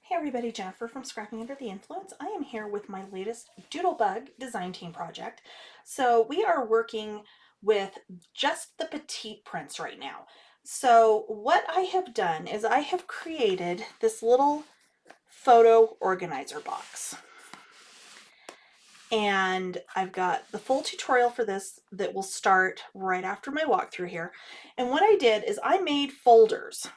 Hey everybody, Jennifer from Scrapping Under the Influence. I am here with my latest Doodlebug design team project. So we are working with just the Petite prints right now. So what I have done is I have created this little photo organizer box. And I've got the full tutorial for this that will start right after my walkthrough here. And what I did is I made folders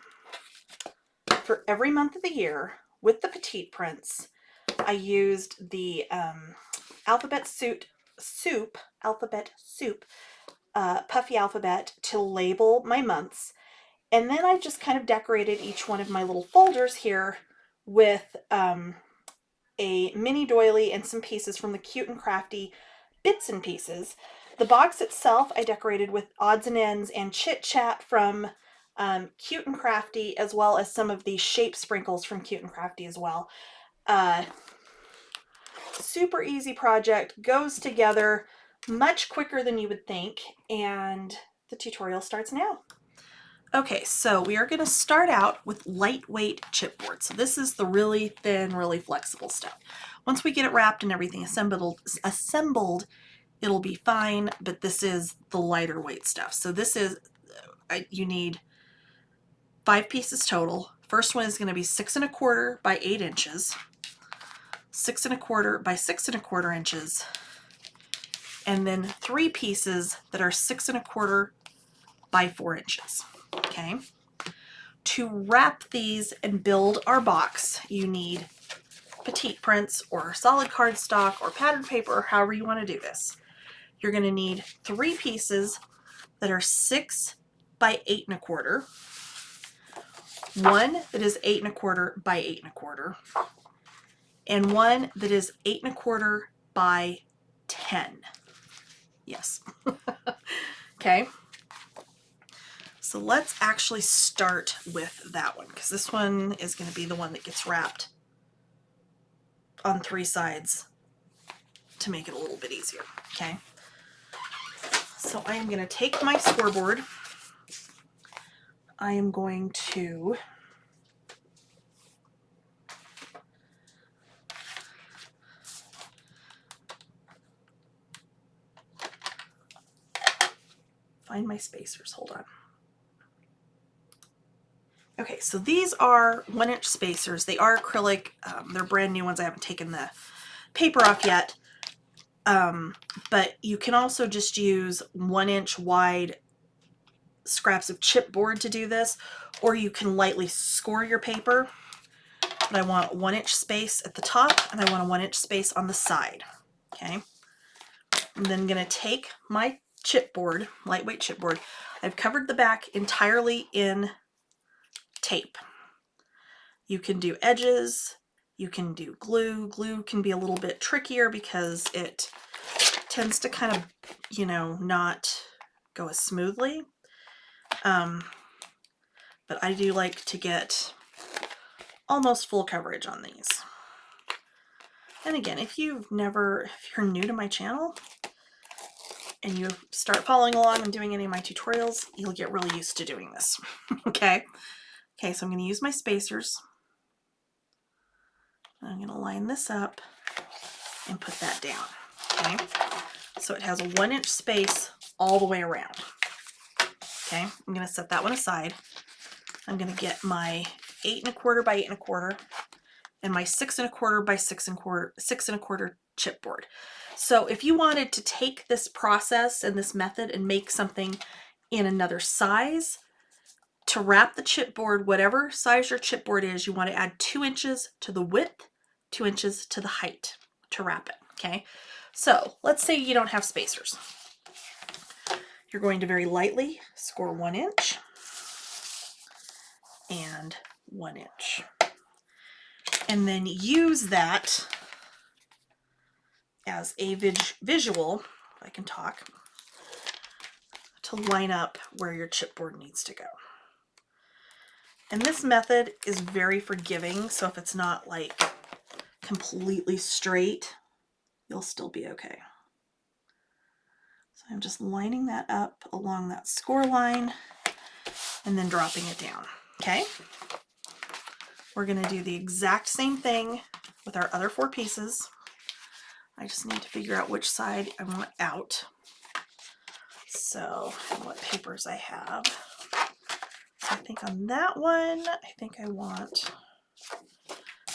for every month of the year with the Petite prints. I used the alphabet soup puffy alphabet to label my months, and then I just kind of decorated each one of my little folders here with a mini doily and some pieces from the Cute and Crafty bits and pieces. The box itself I decorated with odds and ends and chit chat from Cute and Crafty, as well as some of the shape sprinkles from Cute and Crafty as well. Super easy project, goes together much quicker than you would think, and the tutorial starts now. Okay, so we are going to start out with lightweight chipboard. So this is the really thin, really flexible stuff. Once we get it wrapped and everything assembled, it'll be fine, but this is the lighter weight stuff. So this is, you need 5 pieces total. First one is going to be 6 1/4 by 8 inches, 6 1/4 by 6 1/4 inches, and then 3 pieces that are 6 1/4 by 4 inches. Okay. To wrap these and build our box, you need Petite prints or solid cardstock or patterned paper, or however you want to do this. You're going to need 3 pieces that are 6 by 8 1/4, one that is 8 1/4 by 8 1/4, and one that is 8 1/4 by 10. Yes. Okay. So let's actually start with that one, because this one is going to be the one that gets wrapped on 3 sides to make it a little bit easier. Okay. So I am going to take my scoreboard. I am going to find my spacers. Hold on. Okay, so these are 1-inch spacers. They are acrylic. They're brand new ones. I haven't taken the paper off yet. But you can also just use 1-inch wide scraps of chipboard to do this, or you can lightly score your paper. But I want 1-inch space at the top, and I want a 1-inch space on the side. Okay. I'm then going to take my chipboard, lightweight chipboard. I've covered the back entirely in tape. You can do edges, you can do glue. Glue can be a little bit trickier because it tends to kind of, not go as smoothly. But I do like to get almost full coverage on these. And again, if you're new to my channel and you start following along and doing any of my tutorials, you'll get really used to doing this. Okay. Okay, so I'm going to use my spacers. I'm going to line this up and put that down. Okay, so it has a 1-inch space all the way around. Okay, I'm going to set that one aside. I'm going to get my 8 1/4 by 8 1/4 and my 6 1/4 by 6 1/4 chipboard. So if you wanted to take this process and this method and make something in another size, to wrap the chipboard, whatever size your chipboard is, you want to add 2 inches to the width, 2 inches to the height to wrap it. Okay, so let's say you don't have spacers. You're going to very lightly score 1 inch and 1 inch, and then use that as a visual, if I can talk, to line up where your chipboard needs to go. And this method is very forgiving, so if it's not like completely straight, you'll still be okay. So I'm just lining that up along that score line and then dropping it down. Okay. We're going to do the exact same thing with our other 4 pieces. I just need to figure out which side I want out. So, and what papers I have. So I think on that one, I think I want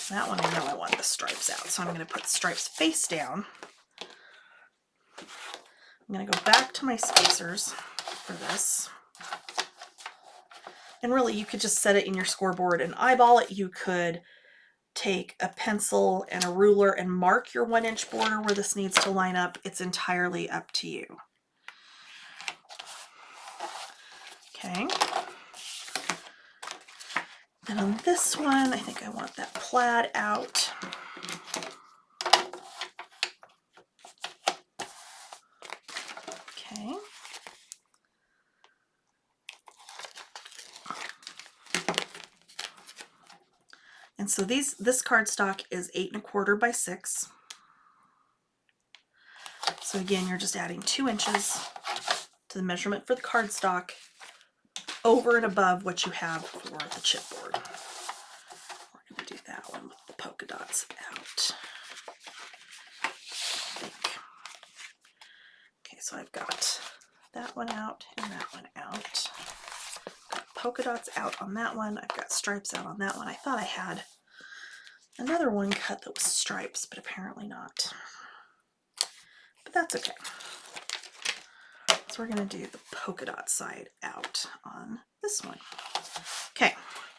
that one. I know I want the stripes out. So I'm going to put stripes face down. I'm going to go back to my spacers for this. And really, you could just set it in your scoreboard and eyeball it. You could take a pencil and a ruler and mark your 1-inch border where this needs to line up. It's entirely up to you. Okay. And on this one, I think I want that plaid out. Okay. And so this cardstock is 8 1/4 by 6. So again, you're just adding 2 inches to the measurement for the cardstock over and above what you have for the chipboard. We're going to do that one with the polka dots out. I think. Okay, so I've got that one out and that one out. Got polka dots out on that one. I've got stripes out on that one. I thought I had another one cut that was stripes, but apparently not. But that's okay. So we're going to do the polka dot side out on this one. Okay,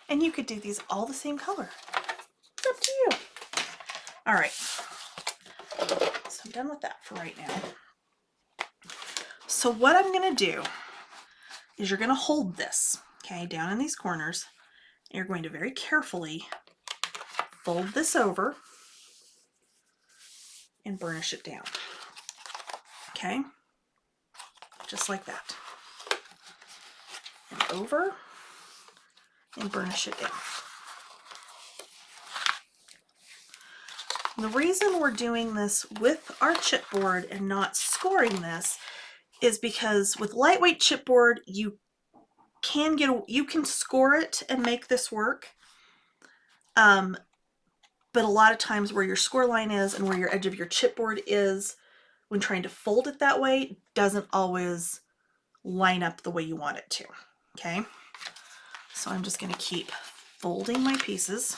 and you could do these all the same color. It's up to you. All right, so I'm done with that for right now. So what I'm going to do is you're going to hold this, okay, down in these corners. And you're going to very carefully fold this over and burnish it down. Okay, just like that. And over and burnish it down. The reason we're doing this with our chipboard and not scoring this is because with lightweight chipboard, you can score it and make this work. But a lot of times where your score line is and where your edge of your chipboard is, when trying to fold it that way, doesn't always line up the way you want it to. Okay, so I'm just going to keep folding my pieces.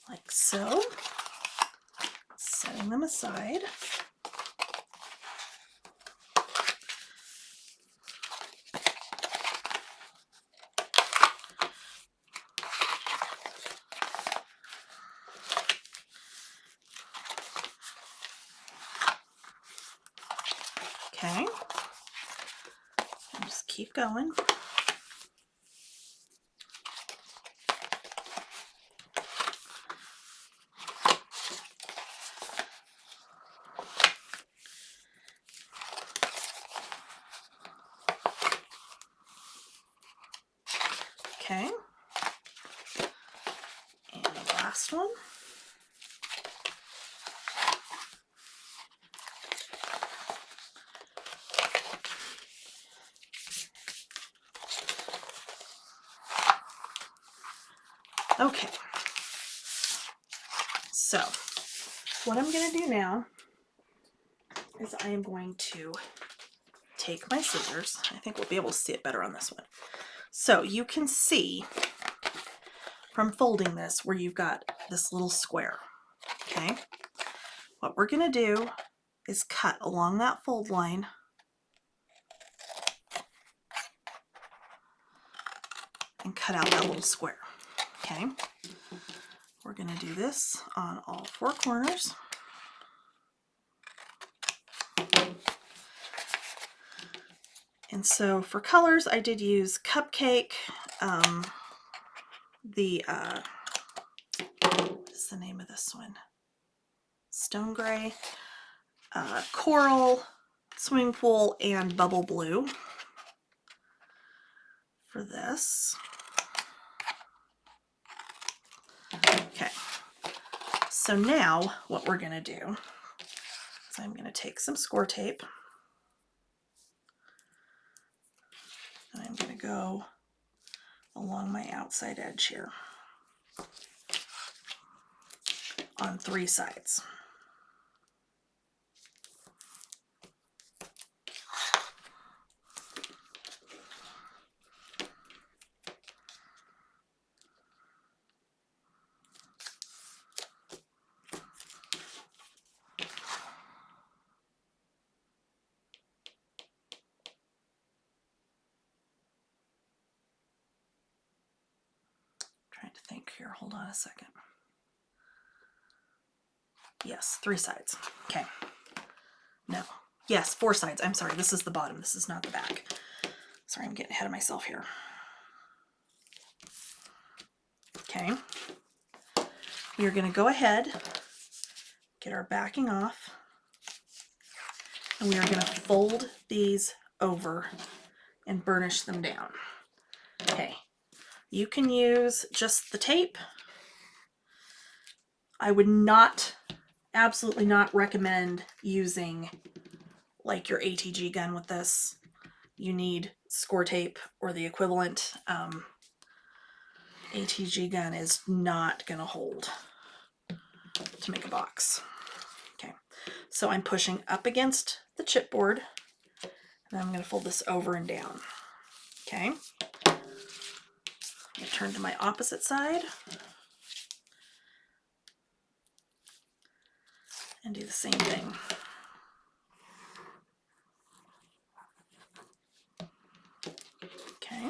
Like so. Setting them aside. Okay, and just keep going. Okay, and the last one. Okay, so what I'm going to do now is I am going to take my scissors. I think we'll be able to see it better on this one. So you can see from folding this where you've got this little square. Okay, what we're going to do is cut along that fold line and cut out that little square. Okay, we're going to do this on all 4 corners. And so for colors, I did use Cupcake, what is the name of this one? Stone Gray, Coral, Swimming Pool, and Bubble Blue for this. Okay, So now what we're going to do is I'm going to take some score tape and I'm going to go along my outside edge here on 3 sides. Trying to think here, hold on a second. Yes, 3 sides. Okay. No. Yes, 4 sides. I'm sorry, this is the bottom. This is not the back. Sorry, I'm getting ahead of myself here. Okay. We are going to go ahead, get our backing off, and we are going to fold these over and burnish them down. Okay. You can use just the tape. I would not, absolutely not recommend using like your ATG gun with this. You need score tape or the equivalent. ATG gun is not going to hold to make a box. Okay, so I'm pushing up against the chipboard and I'm going to fold this over and down. Okay, I'm going to turn to my opposite side and do the same thing. Okay,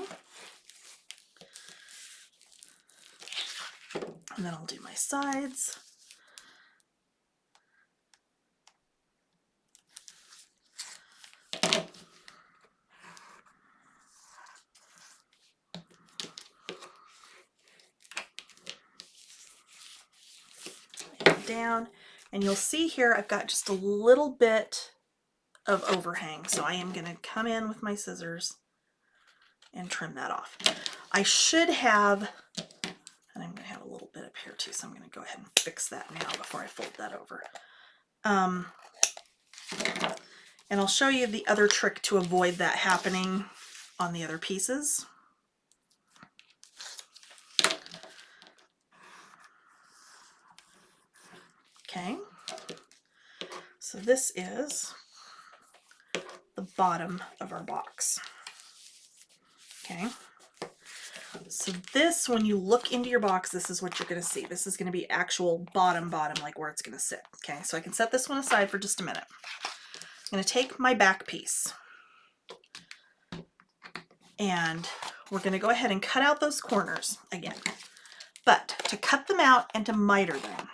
and then I'll do my sides. And down, and you'll see here I've got just a little bit of overhang, so I am going to come in with my scissors and trim that off. I should have, and I'm going to have a little bit up here too, so I'm going to go ahead and fix that now before I fold that over. And I'll show you the other trick to avoid that happening on the other pieces. Okay, so this is the bottom of our box. Okay, so this, when you look into your box, this is what you're going to see. This is going to be actual bottom, like where it's going to sit. Okay, so I can set this one aside for just a minute. I'm going to take my back piece and we're going to go ahead and cut out those corners again. But to cut them out and to miter them,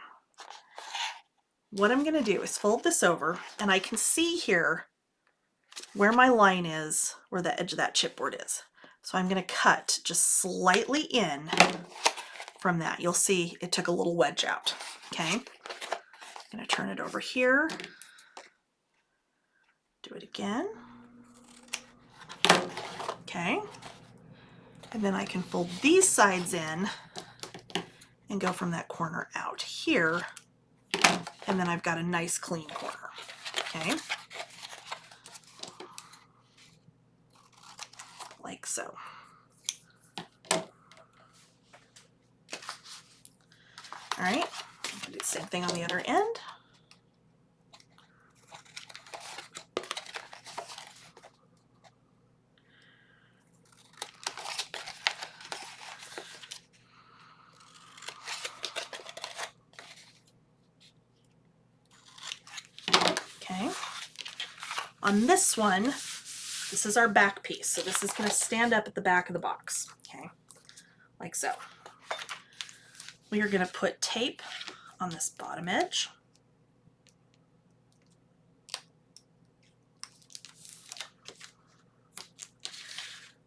what I'm going to do is fold this over, and I can see here where my line is, where the edge of that chipboard is. So I'm going to cut just slightly in from that. You'll see it took a little wedge out. Okay, I'm going to turn it over here. Do it again. Okay, and then I can fold these sides in and go from that corner out here, and then I've got a nice clean corner. Okay, like so. All right, do the same thing on the other end. Okay, on this one, this is our back piece, so this is going to stand up at the back of the box. Okay, like so. We are going to put tape on this bottom edge.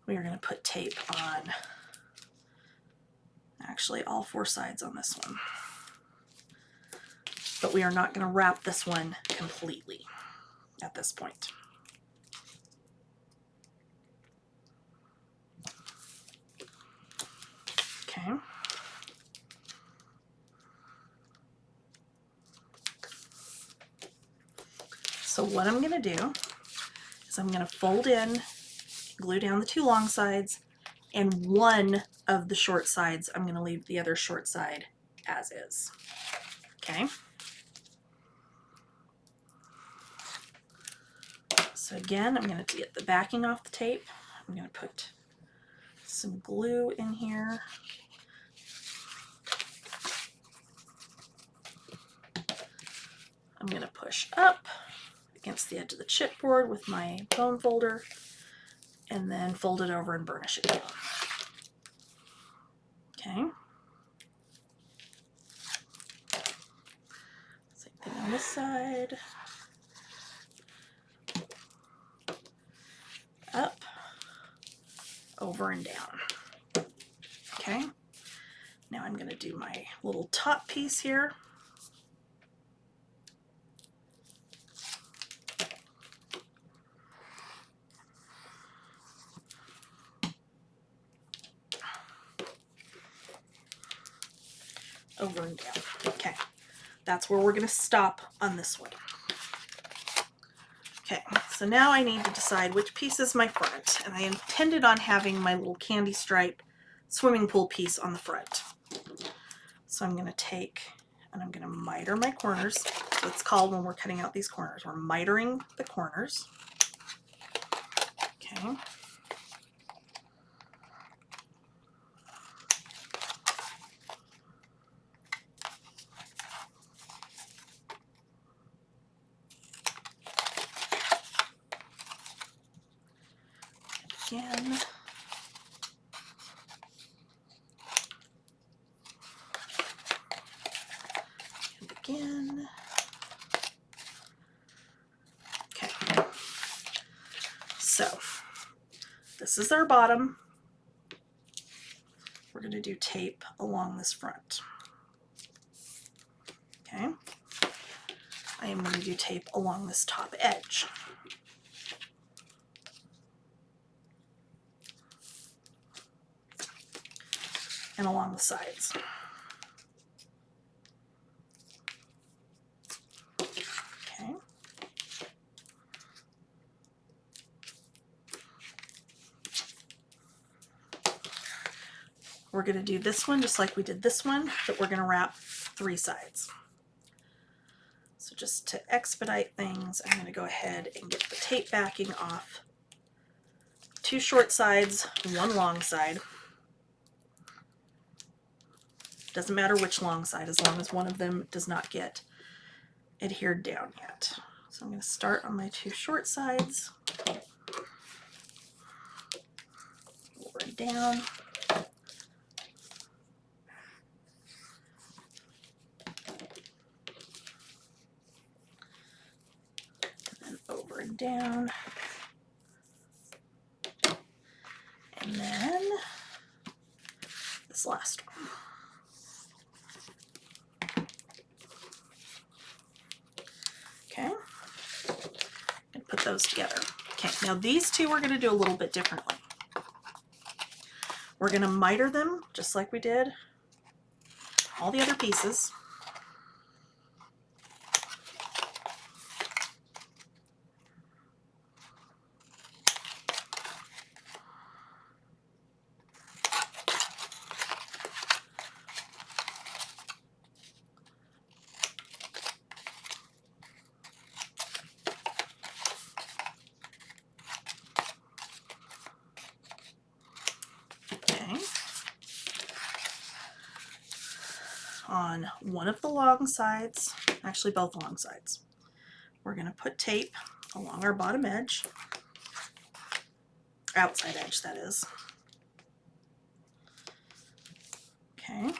We are going to put tape on actually all 4 sides on this one. But we are not going to wrap this one completely at this point. Okay. So what I'm going to do is I'm going to fold in, glue down the 2 long sides, and one of the short sides, I'm going to leave the other short side as is. Okay. So again, I'm going to get the backing off the tape. I'm going to put some glue in here. I'm going to push up against the edge of the chipboard with my bone folder, and then fold it over and burnish it down. Okay. Same thing on this side. Up, over and down. Okay. Now I'm going to do my little top piece here. Over and down. Okay, that's where we're going to stop on this one. Okay, so now I need to decide which piece is my front, and I intended on having my little candy stripe swimming pool piece on the front. So I'm going to take and I'm going to miter my corners. So it's called when we're cutting out these corners. We're mitering the corners. Okay. Again. And again. Okay. So this is our bottom. We're going to do tape along this front. Okay. I am going to do tape along this top edge. And along the sides. Okay. We're going to do this one just like we did this one, but we're going to wrap 3 sides. So just to expedite things, I'm going to go ahead and get the tape backing off 2 short sides, 1 long side. Doesn't matter which long side, as long as one of them does not get adhered down yet. So I'm going to start on my 2 short sides, over and down, and then over and down, and then this last one. Okay, and put those together. Okay, now these 2 we're going to do a little bit differently. We're going to miter them just like we did all the other pieces. On one of the long sides, actually both long sides, we're going to put tape along our bottom edge, outside edge that is. Okay.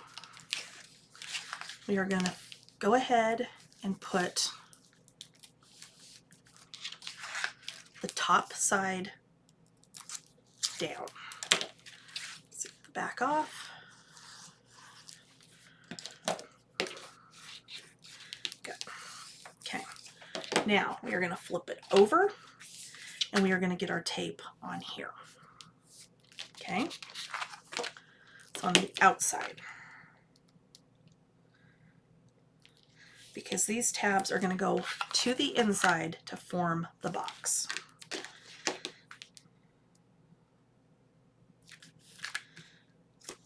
We are going to go ahead and put the top side down. Zip the back off. Now we are going to flip it over and we are going to get our tape on here. Okay, so on the outside. because these tabs are going to go to the inside to form the box.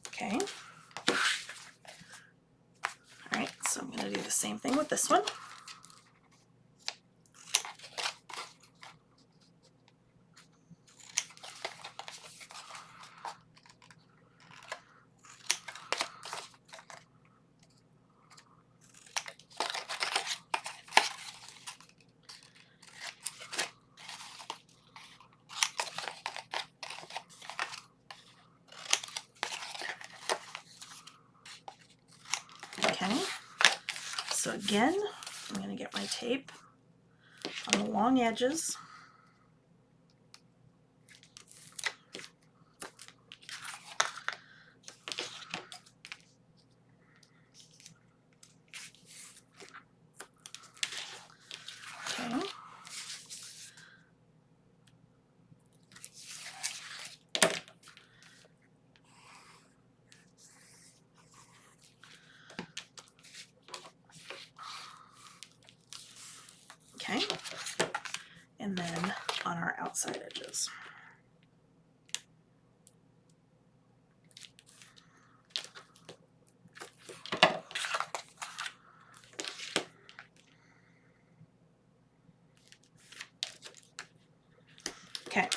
Okay. All right, so I'm going to do the same thing with this one. Okay, so again, I'm going to get my tape on the long edges. Okay. Okay, and then on our outside edges. Okay,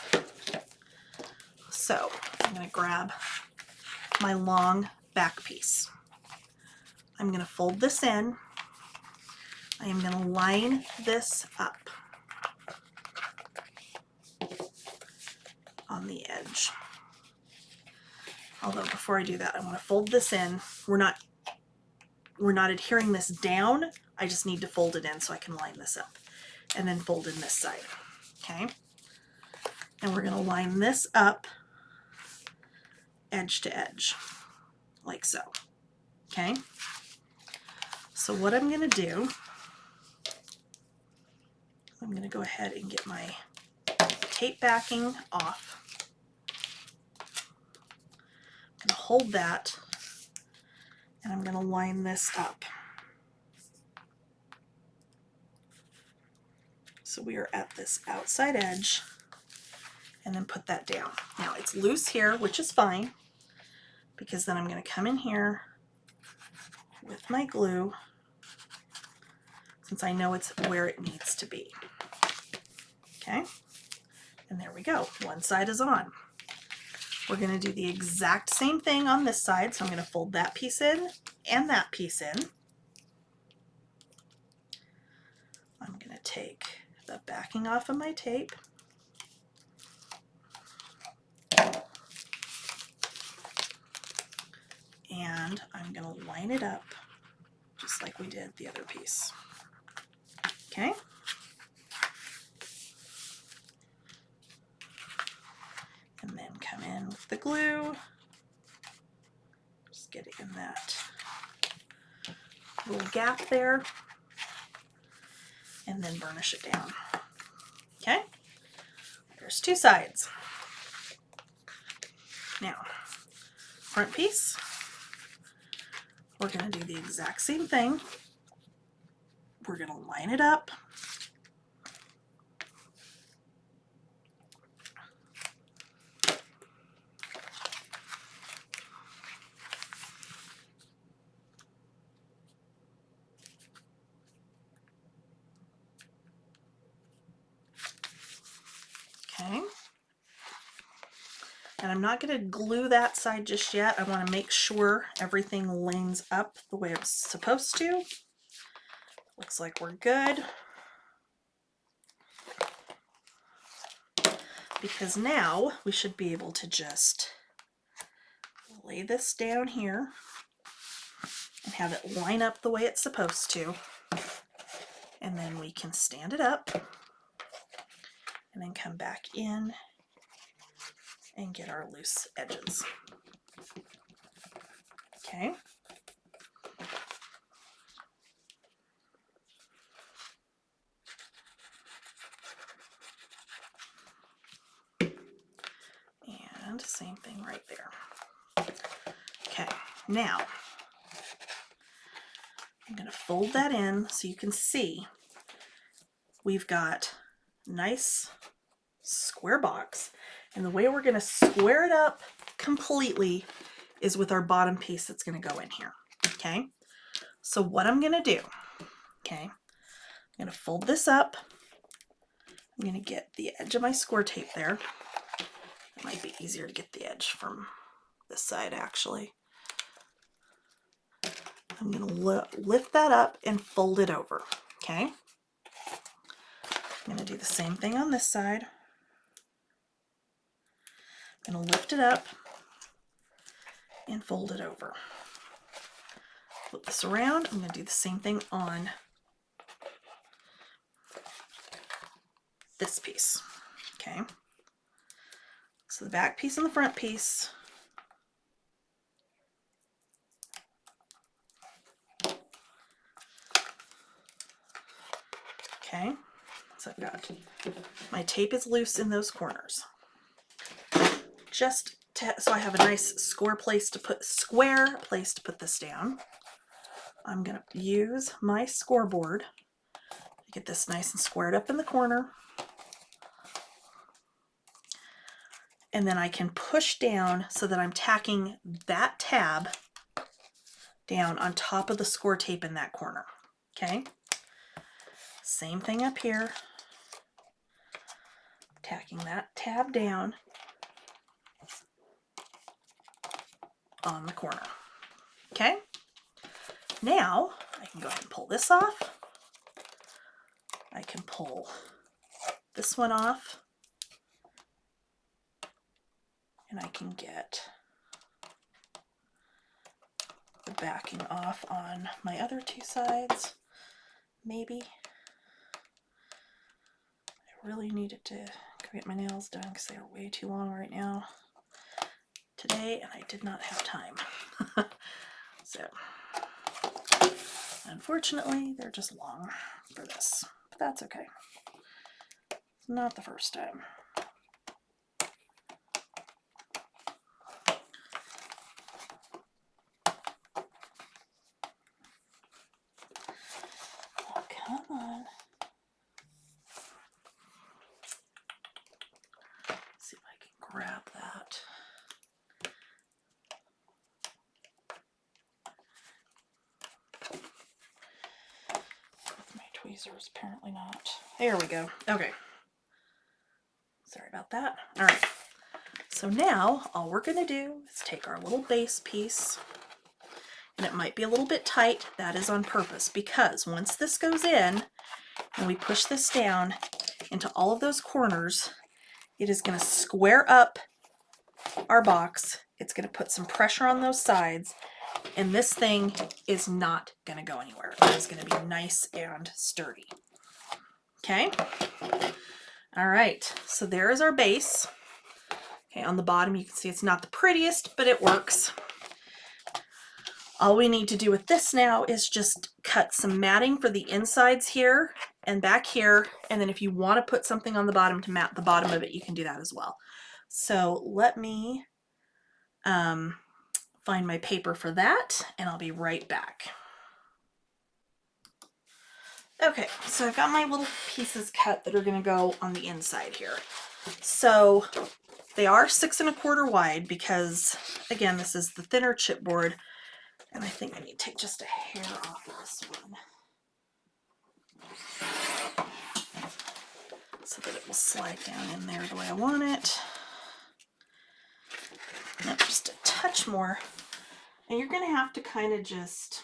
so I'm going to grab my long back piece. I'm going to fold this in. I am going to line this up on the edge. Although before I do that, I want to fold this in. We're not adhering this down. I just need to fold it in so I can line this up and then fold in this side. Okay. And we're going to line this up edge to edge like so. Okay. So what I'm going to do, I'm going to go ahead and get my tape backing off. I'm going to hold that and I'm going to line this up. So we are at this outside edge and then put that down. Now it's loose here, which is fine, because then I'm going to come in here with my glue, since I know it's where it needs to be. Okay, and there we go. One side is on. We're going to do the exact same thing on this side, so I'm going to fold that piece in and that piece in. I'm going to take the backing off of my tape. And I'm going to line it up just like we did the other piece. Okay? And then come in with the glue. Just get it in that little gap there. And then burnish it down. Okay? There's two sides. Now, front piece. We're going to do the exact same thing. We're going to line it up. Okay. And I'm not going to glue that side just yet. I want to make sure everything lines up the way it's supposed to. Looks like we're good. Because now we should be able to just lay this down here and have it line up the way it's supposed to. And then we can stand it up and then come back in and get our loose edges. Okay. And same thing right there. Okay, now I'm going to fold that in so you can see we've got nice square box. And the way we're going to square it up completely is with our bottom piece that's going to go in here. Okay, so what I'm going to do, okay, I'm going to fold this up. I'm going to get the edge of my score tape there. It might be easier to get the edge from this side actually. I'm going to lift that up and fold it over. Okay, I'm going to do the same thing on this side. I'm going to lift it up and fold it over. Flip this around. I'm going to do the same thing on this piece. Okay, so the back piece and the front piece. Okay, so I've got my tape is loose in those corners. Just so I have a nice square place to put this down, I'm going to use my scoreboard to get this nice and squared up in the corner. And then I can push down so that I'm tacking that tab down on top of the score tape in that corner. Okay, same thing up here, tacking that tab down on the corner. Okay, now I can go ahead and pull this off. I can pull this one off, and I can get the backing off on my other two sides. Maybe I really needed to go get my nails done because they are way too long right now today, and I did not have time. So unfortunately they're just long for this, but that's okay. It's not the first time. Oh, come on. See if I can grab that. With my tweezers, apparently not. There we go. Okay. Sorry about that. All right. So now all we're going to do is take our little base piece, and it might be a little bit tight. That is on purpose, because once this goes in and we push this down into all of those corners, it is going to square up our box. It's going to put some pressure on those sides, and this thing is not going to go anywhere. It is going to be nice and sturdy. Okay. All right. So there is our base. Okay. On the bottom, you can see it's not the prettiest, but it works. All we need to do with this now is just cut some matting for the insides here and back here. And then if you want to put something on the bottom to mat the bottom of it, you can do that as well. So let me find my paper for that, and I'll be right back. Okay, so I've got my little pieces cut that are going to go on the inside here. So they are 6 1/4 wide because, again, this is the thinner chipboard, and I think I need to take just a hair off of this one so that it will slide down in there the way I want it. Now just a touch more, and you're going to have to kind of just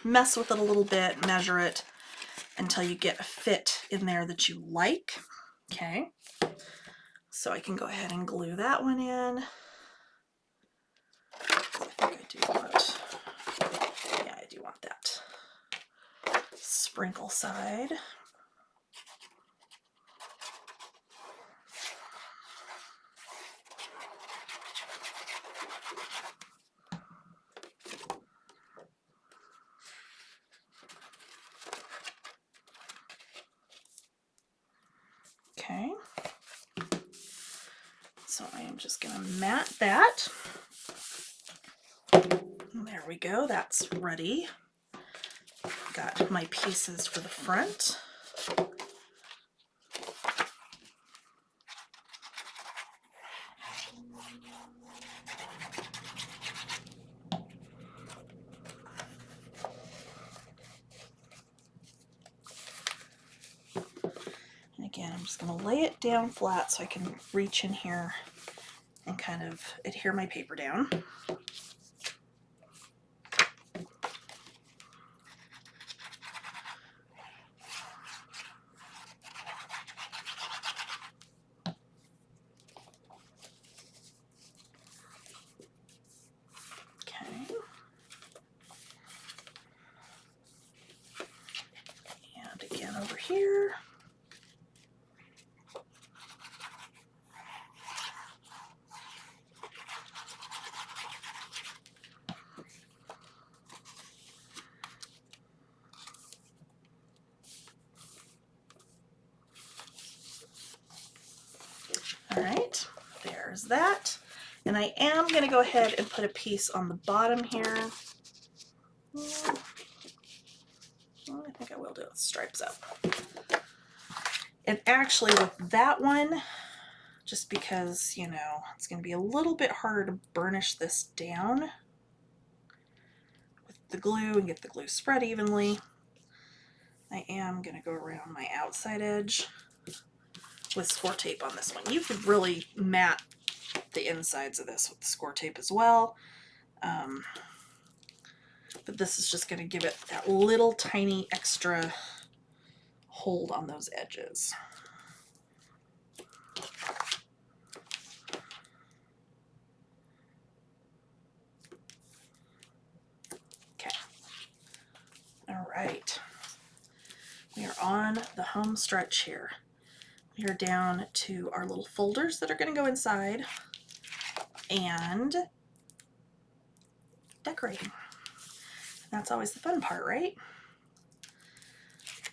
mess with it a little bit, measure it until you get a fit in there that you like. Okay, so I can go ahead and glue that one in. I think I do want, yeah, I do want that sprinkle side. Okay, so I am I'm just going to mat that. There we go, that's ready. Got my pieces for the front. And again, I'm just going to lay it down flat so I can reach in here and kind of adhere my paper down. Okay. And again over here. All right, there's that. And I am going to go ahead and put a piece on the bottom here. Well, I think I will do it with stripes up. And actually with that one, just because, you know, it's going to be a little bit harder to burnish this down with the glue and get the glue spread evenly, I am going to go around my outside edge with score tape on this one. You could really mat the insides of this with the score tape as well. But this is just going to give it that little tiny extra hold on those edges. Okay. All right. We are on the home stretch here. We are down to our little folders that are going to go inside and decorating. That's always the fun part, right?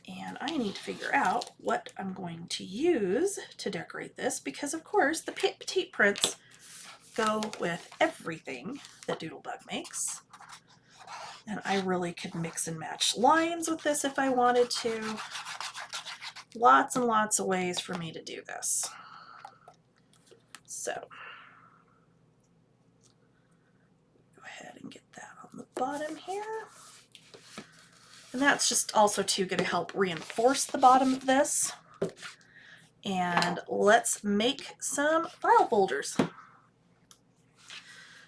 And I need to figure out what I'm going to use to decorate this because, of course, the Petite prints go with everything that Doodlebug makes. And I really could mix and match lines with this if I wanted to. Lots and lots of ways for me to do this. So, go ahead and get that on the bottom here. And that's just also too going to help reinforce the bottom of this. And let's make some file folders.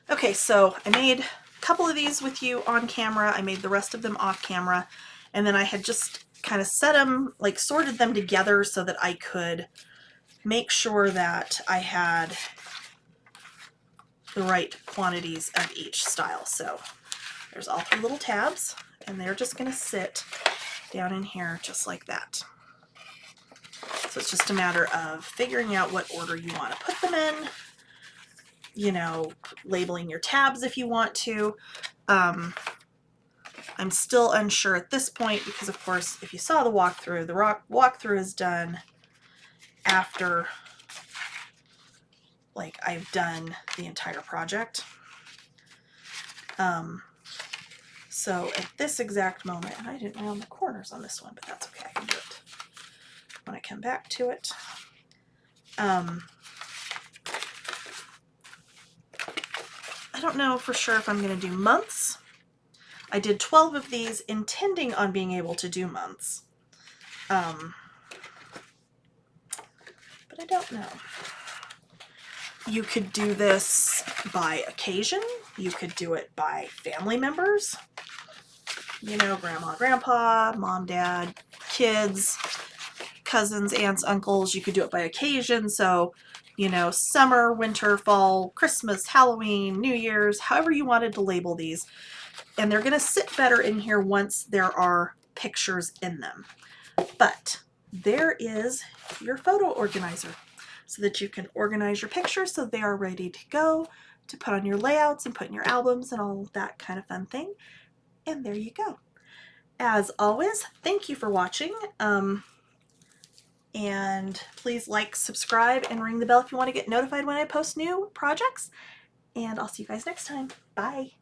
Okay, so I made a couple of these with you on camera. I made the rest of them off camera. And then I had just kind of set them, like sorted them together so that I could make sure that I had the right quantities of each style. So there's all 3 little tabs, and they're just going to sit down in here just like that. So it's just a matter of figuring out what order you want to put them in, you know, labeling your tabs if you want to. I'm still unsure at this point because, of course, if you saw the walkthrough is done after, like, I've done the entire project. So at this exact moment, and I didn't round the corners on this one, but that's okay, I can do it when I come back to it. I don't know for sure if I'm going to do months. I did 12 of these intending on being able to do months. But I don't know. You could do this by occasion. You could do it by family members. You know, grandma, grandpa, mom, dad, kids, cousins, aunts, uncles. You could do it by occasion. So, you know, summer, winter, fall, Christmas, Halloween, New Year's, however you wanted to label these. And they're going to sit better in here once there are pictures in them. But there is your photo organizer so that you can organize your pictures so they are ready to go to put on your layouts and put in your albums and all that kind of fun thing. And there you go. As always, thank you for watching. And please like, subscribe, and ring the bell if you want to get notified when I post new projects. And I'll see you guys next time. Bye.